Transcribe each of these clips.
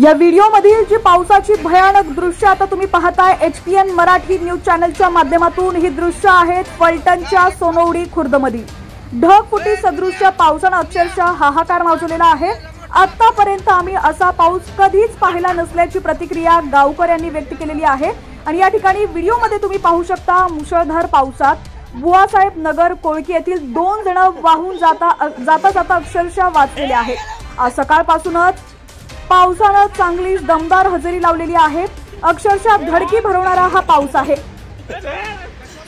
या व्हिडिओमधील जी पावसाची भयानक दृश्य आता तुम्ही पाहताय HPN मराठी न्यूज चॅनलच्या माध्यमातून ही दृश्य आहेत फलटणच्या सोनवडी खुर्दमधील। ढगफुटी सदृश्य पावसाने अक्षरशः हाहाकार माजवलेला आहे। आतापर्यंत आम्ही असा पाऊस कधीच पाहिला नसल्याची प्रतिक्रिया गावकऱ्यांनी व्यक्त केलेली आहे। आणि या ठिकाणी व्हिडिओमध्ये तुम्ही पाहू शकता मुसळधार पावसात बुवासाहेब नगर कोळकी येथील 2 जण वाहून जाता अक्षरशः वाचलेले आहेत। आज सकाळपासूनच पावसाने चांगलीच दमदार हजेरी लावलेली आहे। अक्षरशः धडकी भरवणारा हा पाऊस आहे।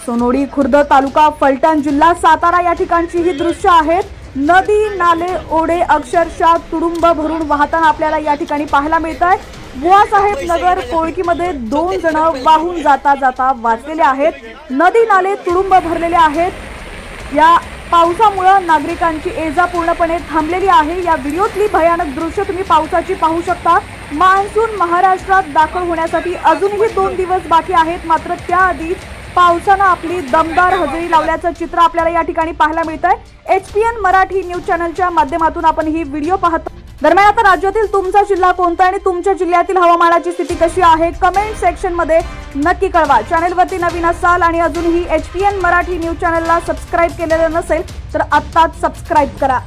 सोनवडी खुर्द तालुका फलटण जिल्हा सातारा या ठिकाणची ही दृश्य आहेत। नदी नाले ओढे अक्षरशः तुडुंब भरून वाहताना आपल्याला या ठिकाणी पाहायला मिळत आहे। बुवासाहेब नगर कोळकीमध्ये 2 जण वाहून जाता वाचलेले आहेत। नदी नाले तुडुंब भरलेले आहेत। या पावसामुळे नागरिकांची ये-जा पूर्णपणे थांबलेली आहे। या व्हिडिओतली भयानक दृश्य तुम्ही पावसाची पाहू शकता। मान्सून महाराष्ट्रात दाखल होण्यासाठी अजूनही 2 दिवस बाकी आहेत, मात्र त्याआधी पावसाने आपली दमदार हजेरी लावल्याचं चित्र आपल्याला या ठिकाणी पाहायला मिळतंय। HPN मराठी न्यूज चॅनलच्या माध्यमातून आपण ही व्हिडिओ पाहतो। दरम्यान आता राज्यातील तुमचा जिल्हा कोणता आणि तुमच्या जिल्ह्यातील हवामानाची स्थिती कशी आहे कमेंट सेक्शन मध्ये नक्की कळवा। चॅनलवरती नवीन असाल आणि अजूनही HPN मराठी न्यूज चॅनलला सबस्क्राइब केलेलं नसेल तर आत्ताच सबस्क्राइब करा।